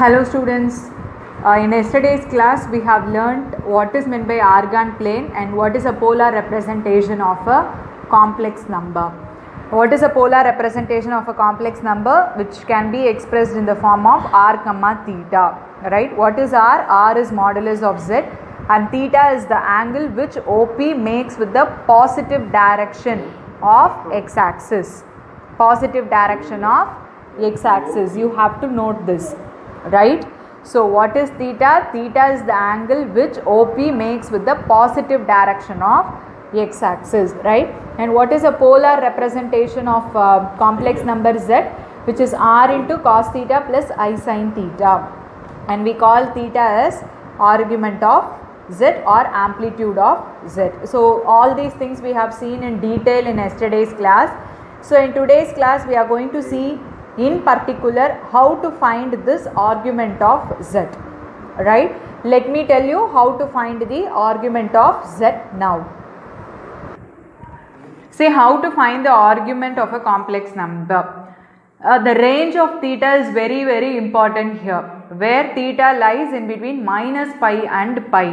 Hello students, in yesterday's class we have learnt what is meant by Argand plane and what is a polar representation of a complex number. What is a polar representation of a complex number which can be expressed in the form of r comma theta, right? What is r? R is modulus of z and theta is the angle which OP makes with the positive direction of x-axis. Positive direction of x-axis, you have to note this. Right? So what is theta? Theta is the angle which OP makes with the positive direction of x-axis, right? And what is a polar representation of complex number z, which is r into cos theta plus I sin theta, and we call theta as argument of z or amplitude of z. So all these things we have seen in detail in yesterday's class. So in today's class we are going to see in particular how to find this argument of z, right? Let me tell you how to find the argument of z now. See how to find the argument of a complex number. The range of theta is very important here, where theta lies in between minus pi and pi.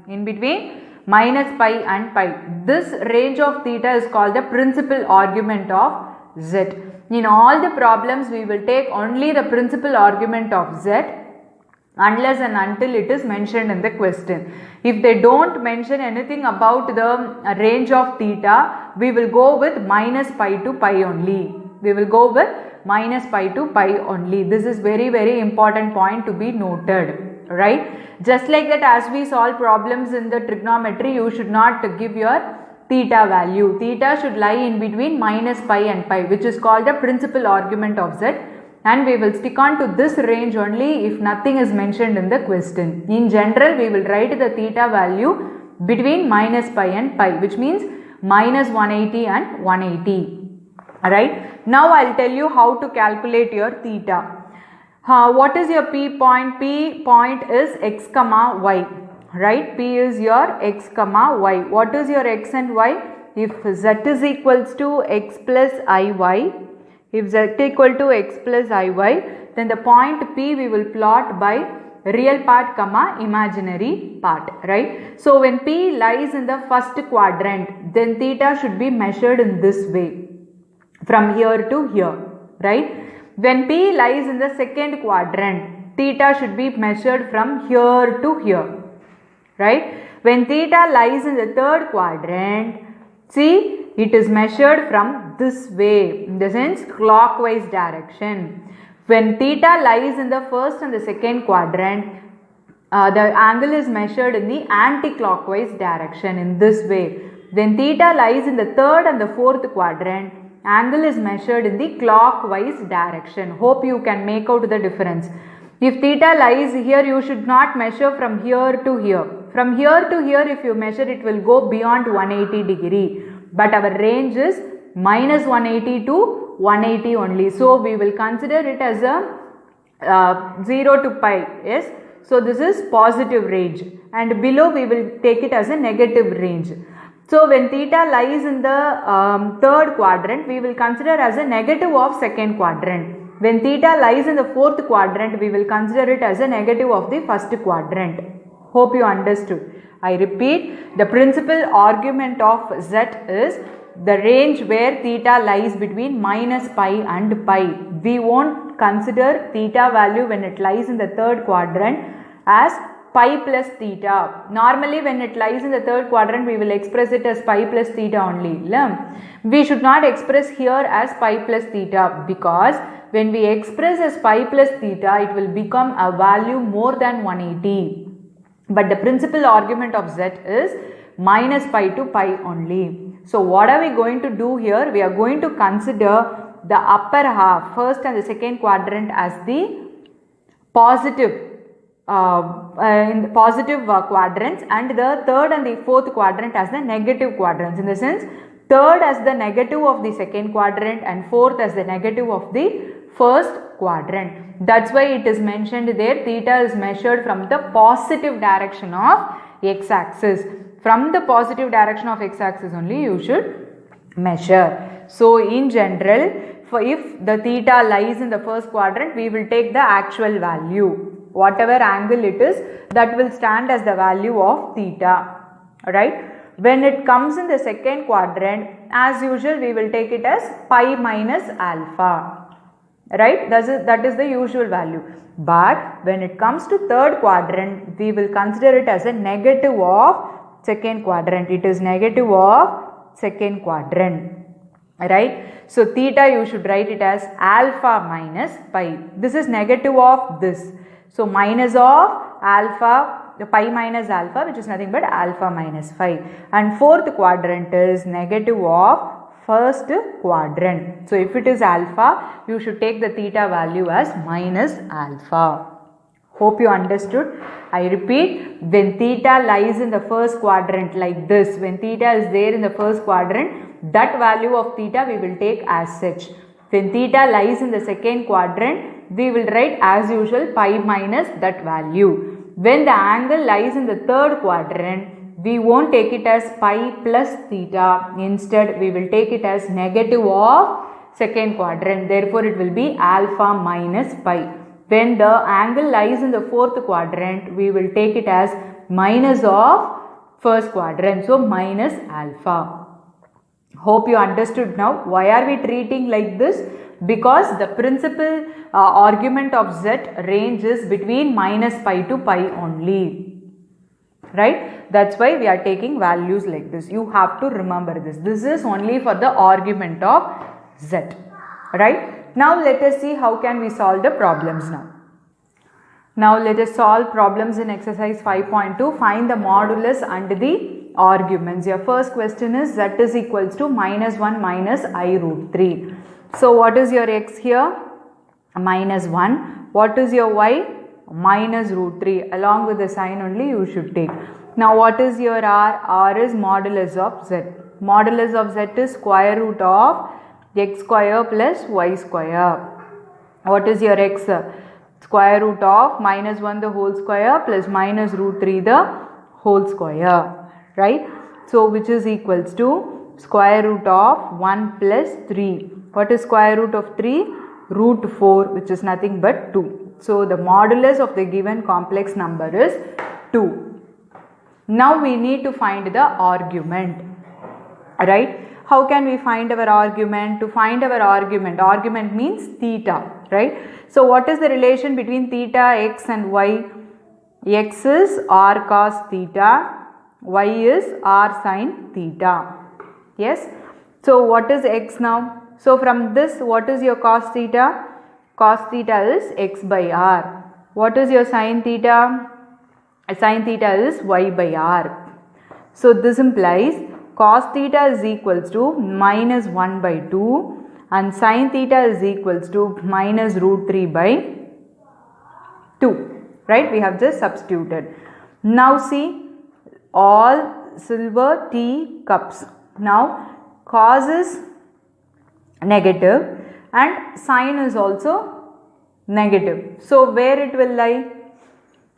In between minus pi and pi. This range of theta is called the principal argument of z. In all the problems we will take only the principal argument of z unless and until it is mentioned in the question. If they don't mention anything about the range of theta, we will go with minus pi to pi only. We will go with minus pi to pi only. This is very important point to be noted, right? Just like that, as we solve problems in the trigonometry, you should not give your theta value. Theta should lie in between minus pi and pi, which is called the principal argument of z, and we will stick on to this range only if nothing is mentioned in the question. In general, we will write the theta value between minus pi and pi, which means minus 180 and 180. Alright, now I will tell you how to calculate your theta. What is your P point? P point is x comma y. Right, P is your x comma y. What is your x and y? If z is equals to x plus iy, if z equal to x plus iy, then the point P we will plot by real part comma imaginary part, right? So when P lies in the first quadrant, then theta should be measured in this way, from here to here, right? When P lies in the second quadrant, theta should be measured from here to here. Right? When theta lies in the third quadrant, see, it is measured from this way, in the sense clockwise direction. When theta lies in the first and the second quadrant, the angle is measured in the anti-clockwise direction, in this way. When theta lies in the third and the fourth quadrant, angle is measured in the clockwise direction. Hope you can make out the difference. If theta lies here, you should not measure from here to here. From here to here, if you measure, it will go beyond 180 degree. But our range is minus 180 to 180 only. So we will consider it as a 0 to pi. Yes. So this is positive range. And below we will take it as a negative range. So when theta lies in the third quadrant, we will consider as a negative of second quadrant. When theta lies in the fourth quadrant, we will consider it as a negative of the first quadrant. Hope you understood. I repeat, the principal argument of z is the range where theta lies between minus pi and pi. We won't consider theta value when it lies in the third quadrant as pi plus theta. Normally when it lies in the third quadrant, we will express it as pi plus theta only. We should not express here as pi plus theta, because when we express as pi plus theta, it will become a value more than 180. But the principal argument of z is minus pi to pi only. So what are we going to do here? We are going to consider the upper half, first and the second quadrant, as the positive in the positive quadrants, and the third and the fourth quadrant as the negative quadrants. In the sense, third as the negative of the second quadrant and fourth as the negative of the first quadrant. That's why it is mentioned there, theta is measured from the positive direction of x-axis. From the positive direction of x-axis only you should measure. So in general, if the theta lies in the first quadrant, we will take the actual value. Whatever angle it is, that will stand as the value of theta, right? When it comes in the second quadrant, as usual, we will take it as pi minus alpha, right? That is the usual value. But when it comes to third quadrant, we will consider it as a negative of second quadrant. It is negative of second quadrant, right? So theta, you should write it as alpha minus pi. This is negative of this. So minus of alpha, pi minus alpha, which is nothing but alpha minus phi. And fourth quadrant is negative of first quadrant. So if it is alpha, you should take the theta value as minus alpha. Hope you understood. I repeat, when theta lies in the first quadrant like this, when theta is there in the first quadrant, that value of theta we will take as such. When theta lies in the second quadrant, we will write as usual pi minus that value. When the angle lies in the third quadrant, we won't take it as pi plus theta. Instead, we will take it as negative of second quadrant. Therefore, it will be alpha minus pi. When the angle lies in the fourth quadrant, we will take it as minus of first quadrant. So, minus alpha. Hope you understood now. Why are we treating like this? Because the principal argument of z range is between minus pi to pi only. Right? That's why we are taking values like this. You have to remember this. This is only for the argument of z. Right? Now let us see how can we solve the problems now. Now let us solve problems in exercise 5.2. Find the modulus and the arguments. Your first question is z is equals to minus 1 minus I root 3. So what is your x here? Minus 1. What is your y? Minus root 3. Along with the sign only you should take. Now what is your r? R is modulus of z. Modulus of z is square root of x square plus y square. What is your x? Square root of minus 1 the whole square plus minus root 3 the whole square. Right? So which is equals to square root of 1 plus 3. What is square root of 3? Root 4, which is nothing but 2. So the modulus of the given complex number is 2. Now we need to find the argument. Right? How can we find our argument? To find our argument means theta. Right? So what is the relation between theta, x and y? X is r cos theta. Y is r sin theta. Yes. So what is x now? So from this, what is your cos theta? Cos theta is x by r. What is your sin theta? Sin theta is y by r. So this implies cos theta is equals to minus 1 by 2 and sin theta is equals to minus root 3 by 2. Right? We have just substituted. Now see, all silver tea cups. Now cos is negative and sin is also negative. So where it will lie?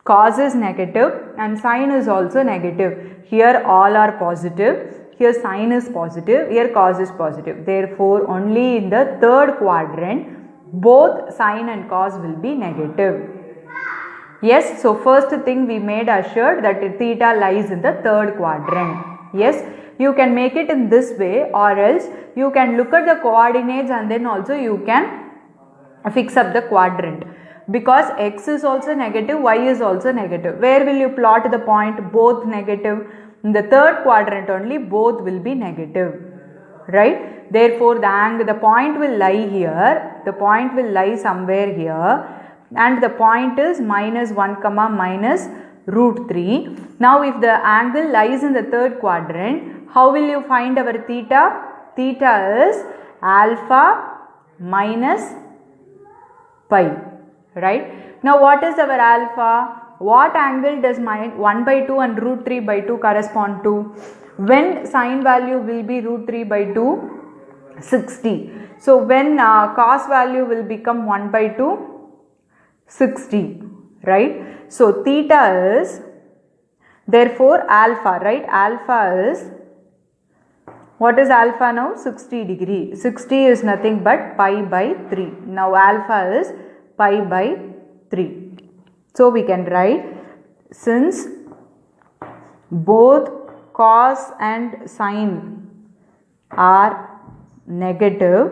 Cos is negative and sin is also negative. Here all are positive. Here sin is positive. Here cos is positive. Therefore only in the third quadrant both sin and cos will be negative. Yes, so first thing we made assured that theta lies in the third quadrant. Yes, you can make it in this way, or else you can look at the coordinates and then also you can fix up the quadrant. Because x is also negative, y is also negative. Where will you plot the point? Both negative. In the third quadrant only both will be negative. Right? Therefore the point will lie here. The point will lie somewhere here. And the point is minus 1 comma minus root 3. Now if the angle lies in the third quadrant, how will you find our theta? Theta is alpha minus pi. Right? Now what is our alpha? What angle does 1 by 2 and root 3 by 2 correspond to? When sin value will be root 3 by 2? 60. So when cos value will become 1 by 2? 60. Right? So theta is, therefore alpha, right? Alpha is, what is alpha now? 60 degree. 60 is nothing but pi by 3. Now alpha is pi by 3. So we can write, since both cos and sine are negative,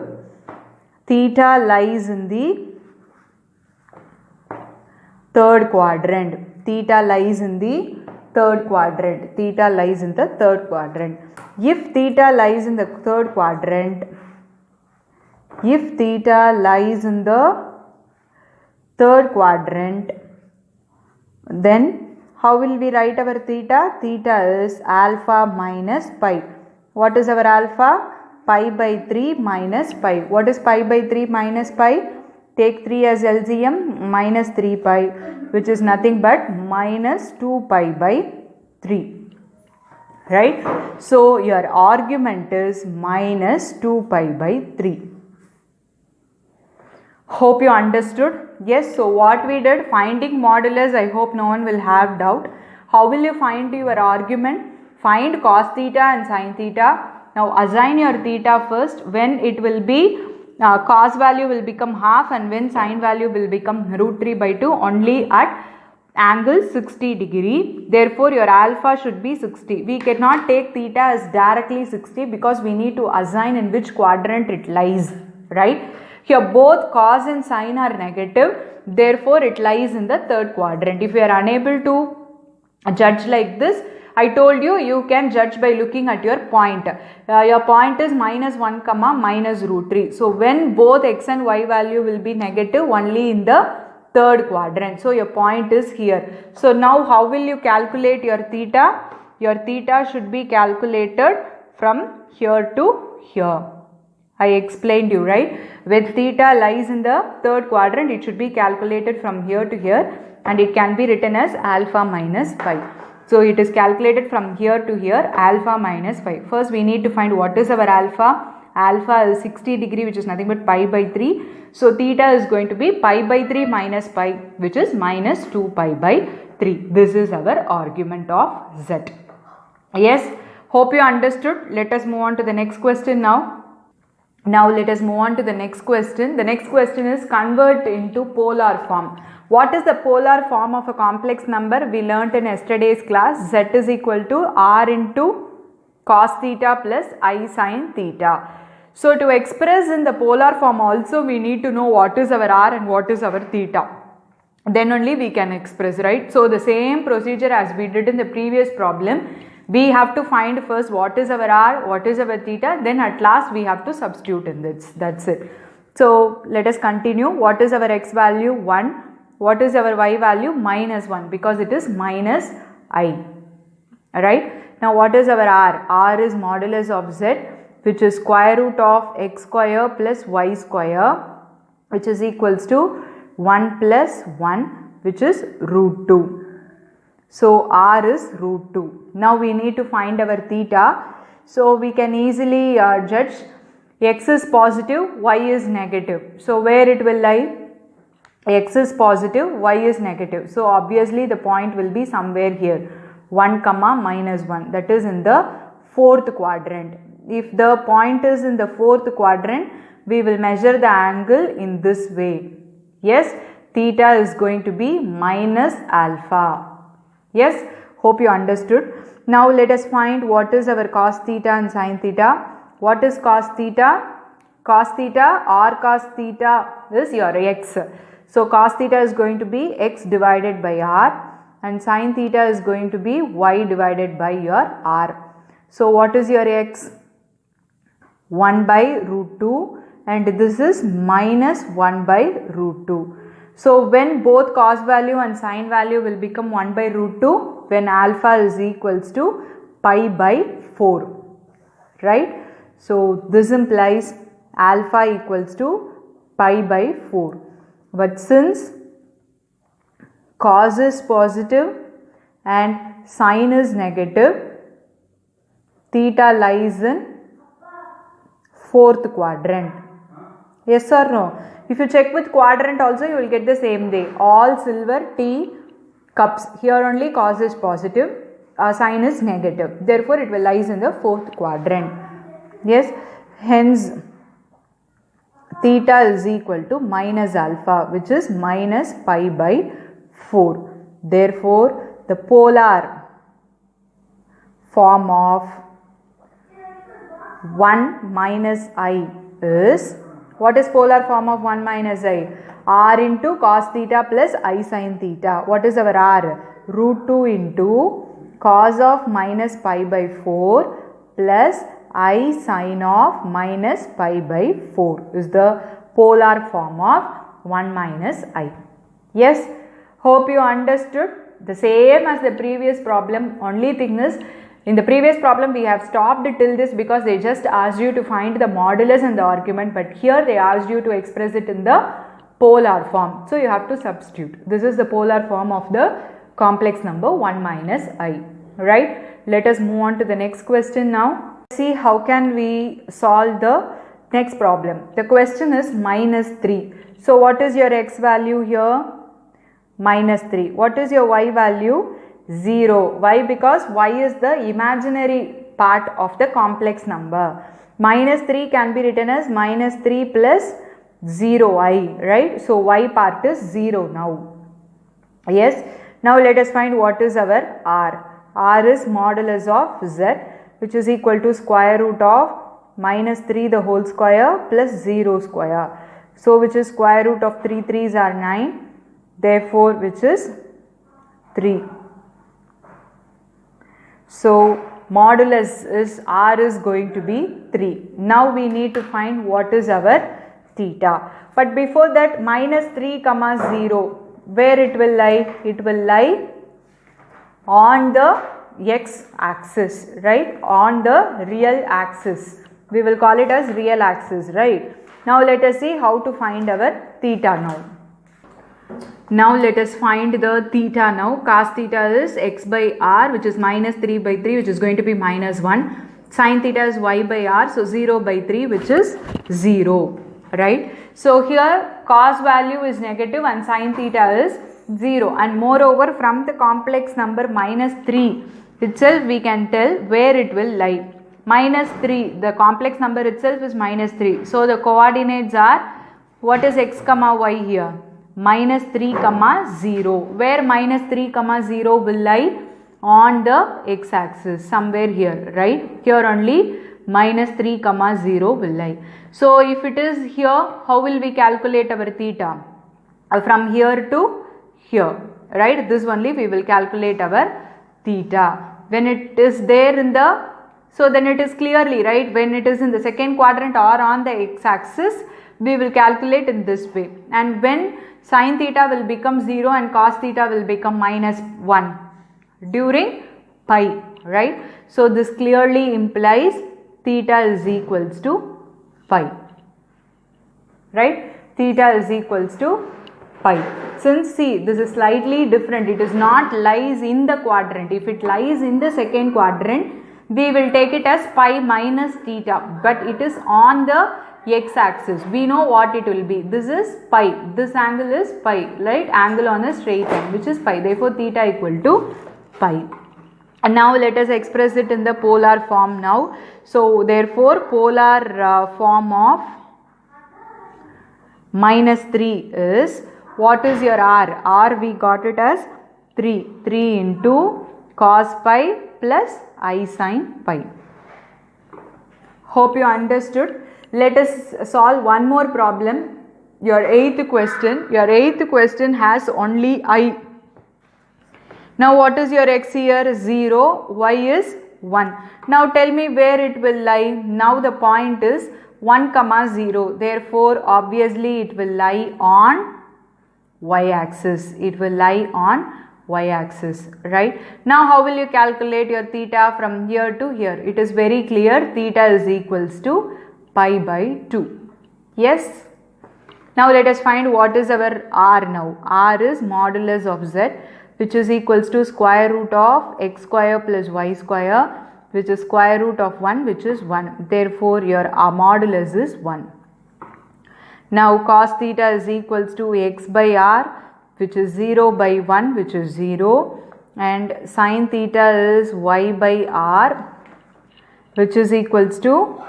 theta lies in the third quadrant. Theta lies in the third quadrant. Theta lies in the third quadrant. If theta lies in the third quadrant, if theta lies in the third quadrant, then how will we write our theta? Theta is alpha minus pi. What is our alpha? Pi by 3 minus pi. What is pi by 3 minus pi? Take 3 as LCM, minus 3 pi, which is nothing but minus 2 pi by 3. Right? So your argument is minus 2 pi by 3. Hope you understood. Yes, so what we did, finding modulus, I hope no one will have doubt. How will you find your argument? Find cos theta and sin theta. Now assign your theta first. When it will be cos value will become half, and when sin value will become root 3 by 2 only at angle 60 degree. Therefore your alpha should be 60. We cannot take theta as directly 60 because we need to assign in which quadrant it lies, right? Here both cos and sin are negative, therefore it lies in the third quadrant. If you are unable to judge like this, I told you, you can judge by looking at your point. Your point is minus 1 comma minus root 3. So when both x and y value will be negative only in the third quadrant. So your point is here. So now how will you calculate your theta? Your theta should be calculated from here to here. I explained you, right? When theta lies in the third quadrant, it should be calculated from here to here, and it can be written as alpha minus pi. So it is calculated from here to here, alpha minus pi. First we need to find what is our alpha. Alpha is 60 degree, which is nothing but pi by 3. So theta is going to be pi by 3 minus pi, which is minus 2 pi by 3. This is our argument of Z. Yes, hope you understood. Let us move on to the next question now. Now let us move on to the next question. The next question is convert into polar form. What is the polar form of a complex number? We learnt in yesterday's class. Z is equal to R into cos theta plus I sin theta. So to express in the polar form also we need to know what is our R and what is our theta. Then only we can express, right? So the same procedure as we did in the previous problem. We have to find first what is our R, what is our theta, then at last we have to substitute in this. That's it. So let us continue. What is our x value? 1. What is our y value? Minus 1, because it is minus I. Alright. Now what is our R? R is modulus of Z, which is square root of x square plus y square, which is equals to 1 plus 1, which is root 2. So R is root 2. Now we need to find our theta. So we can easily judge x is positive, y is negative. So where it will lie? X is positive, y is negative. So obviously the point will be somewhere here. 1 comma minus 1. That is in the fourth quadrant. If the point is in the fourth quadrant, we will measure the angle in this way. Yes, theta is going to be minus alpha. Yes, hope you understood. Now let us find what is our cos theta and sin theta. What is cos theta? Cos theta or cos theta is your x. So cos theta is going to be x divided by r, and sin theta is going to be y divided by your r. So what is your x? 1 by root 2, and this is minus 1 by root 2. So when both cos value and sin value will become 1 by root 2, when alpha is equals to pi by 4, right? So this implies alpha equals to pi by 4. But since cos is positive and sin is negative, theta lies in fourth quadrant. Yes or no? If you check with quadrant also, you will get the same way. All silver tea cups. Here only cos is positive, sin is negative. Therefore, it will lies in the fourth quadrant. Yes. Hence, theta is equal to minus alpha, which is minus pi by 4. Therefore, the polar form of 1 minus I is, what is polar form of 1 minus I? R into cos theta plus I sin theta. What is our R? Root 2 into cos of minus pi by 4 plus I sin of minus pi by 4 is the polar form of 1 minus I. Yes, hope you understood. The same as the previous problem. Only thing is, in the previous problem we have stopped till this because they just asked you to find the modulus and the argument, but here they asked you to express it in the polar form. So you have to substitute. This is the polar form of the complex number 1 minus I. Right? Let us move on to the next question now. See how can we solve the next problem. The question is minus 3. So what is your x value here? Minus 3. What is your y value? 0. Why? Because y is the imaginary part of the complex number. Minus 3 can be written as minus 3 plus 0i, right? So y part is 0 now. Yes. Now let us find what is our r. R is modulus of z, which is equal to square root of minus 3 the whole square plus 0 square. So which is square root of 3 3s are 9. Therefore which is 3. So modulus is r is going to be 3. Now we need to find what is our theta. But before that, minus 3 comma 0, where it will lie? It will lie on the x axis, right? On the real axis. We will call it as real axis, right? Now let us see how to find our theta now. Now let us find the theta now. Cos theta is x by r, which is minus 3 by 3, which is going to be minus 1. Sin theta is y by r, so 0 by 3, which is 0, right? So here cos value is negative and sin theta is 0, and moreover from the complex number minus 3 itself we can tell where it will lie. Minus 3, the complex number itself is minus 3. So the coordinates are, what is x comma y here? Minus 3 comma 0. Where minus 3 comma 0 will lie? On the x axis, somewhere here, right? Here only minus 3 comma 0 will lie. So if it is here, how will we calculate our theta? From here to here, right? This only we will calculate our theta. When it is there in the, so then it is clearly, right? When it is in the second quadrant or on the x axis, we will calculate in this way. And when sin theta will become 0 and cos theta will become minus 1 during pi, right? So this clearly implies theta is equals to pi, right? Theta is equals to pi. Since see, this is slightly different, it is not lies in the quadrant. If it lies in the second quadrant, we will take it as pi minus theta, but it is on the x axis. We know what it will be. This is pi, this angle is pi, right? Angle on a straight line, which is pi. Therefore theta equal to pi. And now let us express it in the polar form now. So therefore polar form of minus 3 is, what is your r? R we got it as 3. 3 into cos pi plus I sin pi. Hope you understood. Let us solve one more problem. Your eighth question has only I. Now what is your x here? 0, y is 1. Now tell me where it will lie. Now the point is 1 comma 0. Therefore obviously it will lie on y axis. It will lie on y axis, right? Now how will you calculate your theta from here to here? It is very clear. Theta is equals to pi by 2. Yes. Now let us find what is our r now. R is modulus of z, which is equals to square root of x square plus y square, which is square root of 1, which is 1. Therefore your modulus is 1. Now cos theta is equals to x by r, which is 0 by 1, which is 0, and sin theta is y by r, which is equals to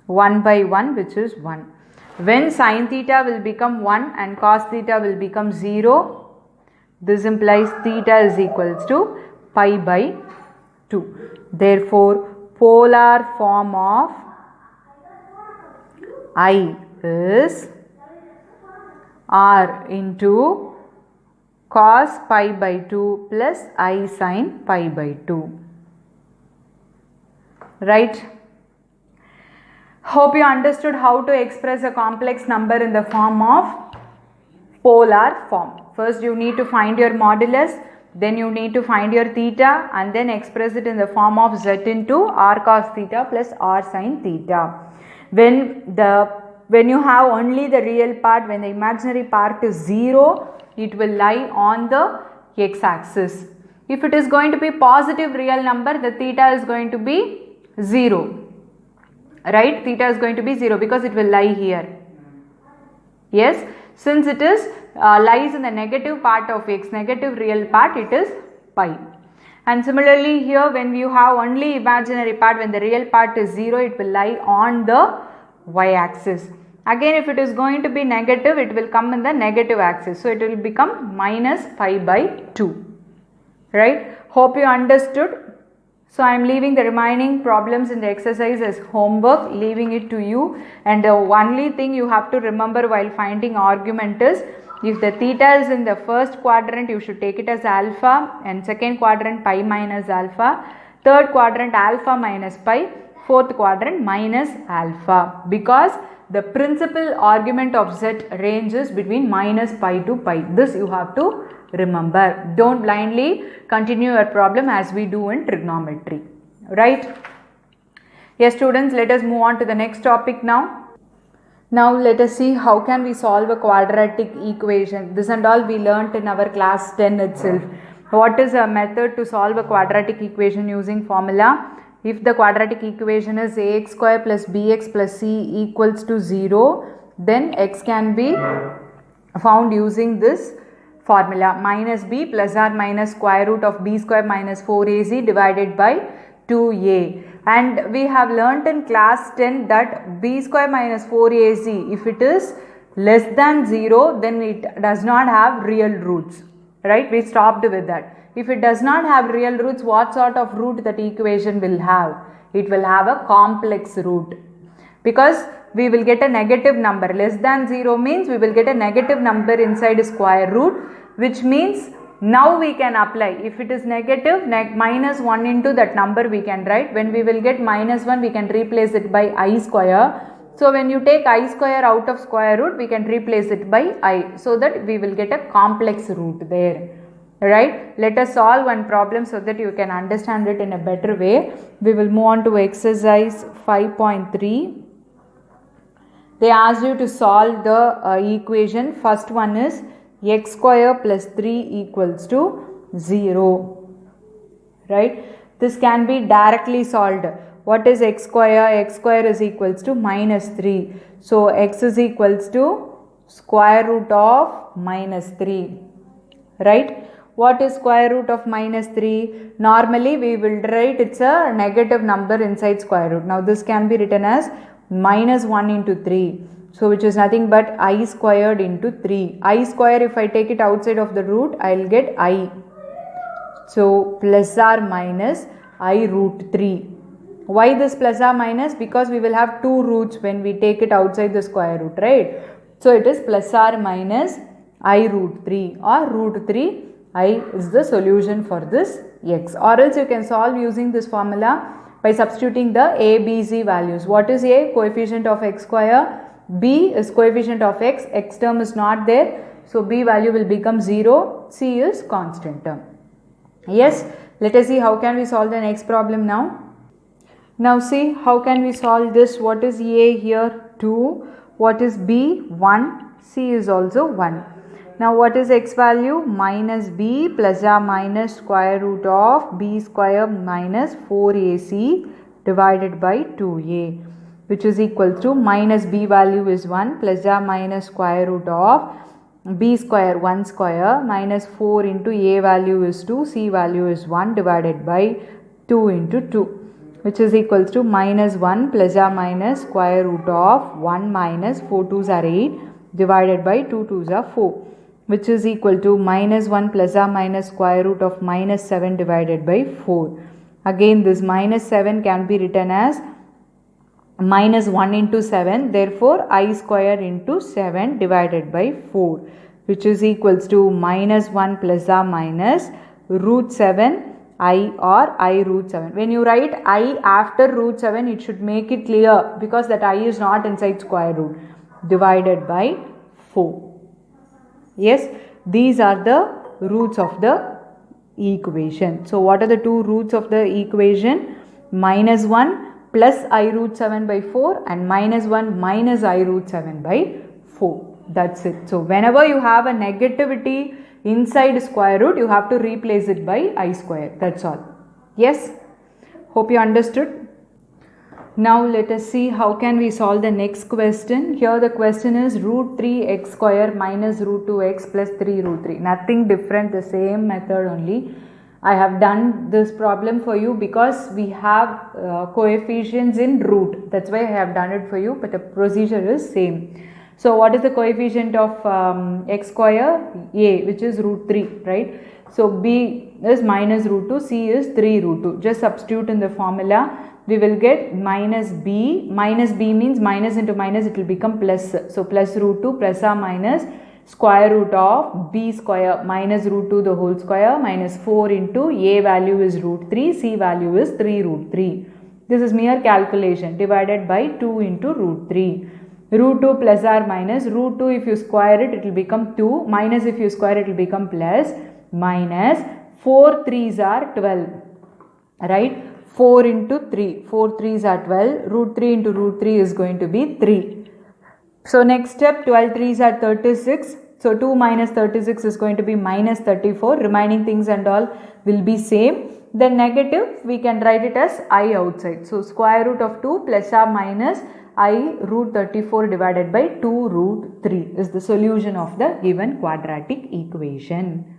1 by 1, which is 1. When sin theta will become 1 and cos theta will become 0, This implies theta is equals to pi by 2. Therefore, polar form of I is r into cos pi by 2 plus I sin pi by 2. Right? Hope you understood how to express a complex number in the form of polar form. First you need to find your modulus, then you need to find your theta, and then express it in the form of z into r cos theta plus r sin theta. When you have only the real part, when the imaginary part is 0, it will lie on the x-axis. If it is going to be positive real number, the theta is going to be 0. Right? Theta is going to be 0 because it will lie here. Yes, since it is lies in the negative part of x, negative real part, it is pi. And similarly here, when you have only imaginary part, when the real part is 0, it will lie on the y-axis. Again, if it is going to be negative, it will come in the negative axis. So, it will become minus pi by 2. Right? Hope you understood. So, I am leaving the remaining problems in the exercise as homework, leaving it to you. And the only thing you have to remember while finding argument is, if the theta is in the first quadrant, you should take it as alpha, and second quadrant pi minus alpha, third quadrant alpha minus pi, fourth quadrant minus alpha, because the principal argument of z ranges between minus pi to pi. This you have to remember. Don't blindly continue your problem as we do in trigonometry. Right? Yes, students, let us move on to the next topic now. Now let us see how can we solve a quadratic equation. This and all we learnt in our class 10 itself. What is a method to solve a quadratic equation using formula? If the quadratic equation is ax square plus bx plus c equals to 0, then x can be found using this formula, minus b plus or minus square root of b square minus 4ac divided by 2a. And we have learnt in class 10 that b square minus 4ac, if it is less than 0, then it does not have real roots. Right? We stopped with that. If it does not have real roots, what sort of root that equation will have? It will have a complex root, because we will get a negative number. Less than 0 means we will get a negative number inside a square root, which means now we can apply. If it is negative, minus 1 into that number we can write. When we will get minus 1, we can replace it by I square. So, when you take I square out of square root, we can replace it by I, so that we will get a complex root there. Right? Let us solve one problem so that you can understand it in a better way. We will move on to exercise 5.3. They asked you to solve the equation. First one is x square plus 3 equals to 0. Right? This can be directly solved. What is x square? X square is equals to minus 3. So, x is equals to square root of minus 3. Right? What is square root of minus 3? Normally we will write it's a negative number inside square root. Now this can be written as minus 1 into 3. So which is nothing but I squared into 3. I square, if I take it outside of the root, I will get I. So plus or minus I root 3. Why this plus or minus? Because we will have two roots when we take it outside the square root, right? So it is plus or minus I root 3 or root 3. I is the solution for this x, or else you can solve using this formula by substituting the a, b, c values. What is a? Coefficient of x square. B is coefficient of x. X term is not there. So b value will become 0. C is constant term. Yes. Let us see how can we solve the next problem now. Now see how can we solve this. What is a here? 2. What is b? 1. C is also 1. Now what is x value? Minus b plus or minus square root of b square minus 4ac divided by 2a, which is equal to minus b value is 1 plus or minus square root of b square 1 square minus 4 into a value is 2, c value is 1 divided by 2 into 2, which is equal to minus 1 plus or minus square root of 1 minus 4 2s are 8 divided by 2 2s are 4. which is equal to minus 1 plus or minus square root of minus 7 divided by 4. Again, this minus 7 can be written as minus 1 into 7, therefore I square into 7 divided by 4, which is equals to minus 1 plus or minus root 7 I or I root 7. When you write I after root 7, it should make it clear because that I is not inside square root, divided by 4. Yes, these are the roots of the equation. So what are the two roots of the equation? Minus 1 plus I root 7 by 4 and minus 1 minus I root 7 by 4. That's it. So whenever you have a negativity inside square root, you have to replace it by I square. That's all. Yes? Hope you understood. Now let us see how can we solve the next question. Here the question is root 3x square minus root 2x plus 3 root 3. Nothing different, the same method only. I have done this problem for you because we have coefficients in root. That's why I have done it for you, but the procedure is same. So what is the coefficient of x square? A, which is root 3, right? So b is minus root 2, c is 3 root 2. Just substitute in the formula. We will get minus b means minus into minus, it will become plus. So plus root 2 plus or minus square root of b square minus root 2 the whole square minus 4 into a value is root 3, c value is 3 root 3. This is mere calculation, divided by 2 into root 3. Root 2 plus or minus, root 2 if you square it, it will become 2, minus if you square it will become plus, minus 4 3s are 12, right? 4 into 3, 4 3s are 12, root 3 into root 3 is going to be 3. So next step, 12 3s are 36, so 2 minus 36 is going to be minus 34, remaining things and all will be same. Then negative, we can write it as I outside. So square root of 2 plus or minus I root 34 divided by 2 root 3 is the solution of the given quadratic equation.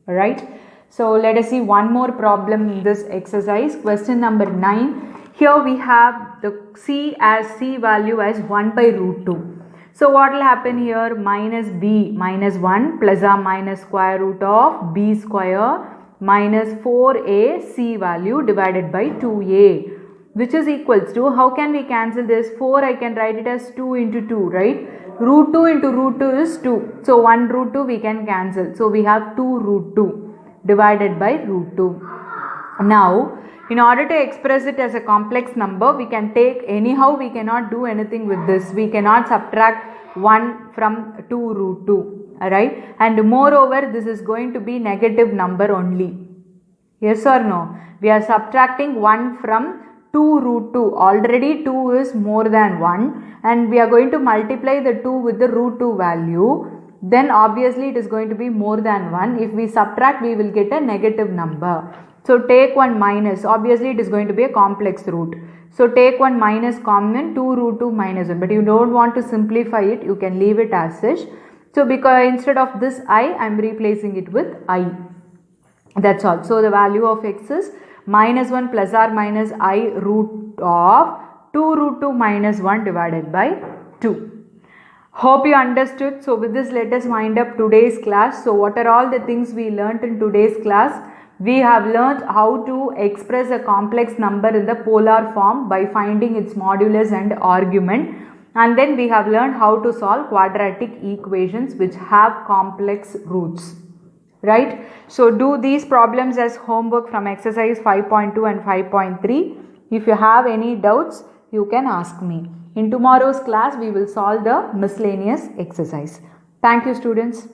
Right? So let us see one more problem in this exercise. Question number 9. Here we have the c value as 1 by root 2. So what will happen here? Minus b minus 1 plus or minus square root of b square minus 4a c value divided by 2a, which is equals to, how can we cancel this? 4 I can write it as 2 into 2, right? Root 2 into root 2 is 2. So 1 root 2 we can cancel. So we have 2 root 2 divided by root 2. Now, in order to express it as a complex number, we can take anyhow, we cannot do anything with this. We cannot subtract 1 from 2 root 2, alright? And moreover, this is going to be negative number only. Yes or no? We are subtracting 1 from 2 root 2. Already 2 is more than 1 and we are going to multiply the 2 with the root 2 value. Then obviously it is going to be more than 1. If we subtract, we will get a negative number. So take one minus. Obviously it is going to be a complex root. So take one minus common, 2 root 2 minus 1. But you don't want to simplify it. You can leave it as such. So because instead of this I am replacing it with I. That's all. So the value of x is minus 1 plus or minus I root of 2 root 2 minus 1 divided by 2. Hope you understood. So with this, let us wind up today's class. So what are all the things we learnt in today's class? We have learnt how to express a complex number in the polar form by finding its modulus and argument. And then we have learned how to solve quadratic equations which have complex roots. Right? So do these problems as homework from exercise 5.2 and 5.3. If you have any doubts, you can ask me. In tomorrow's class, we will solve the miscellaneous exercise. Thank you, students.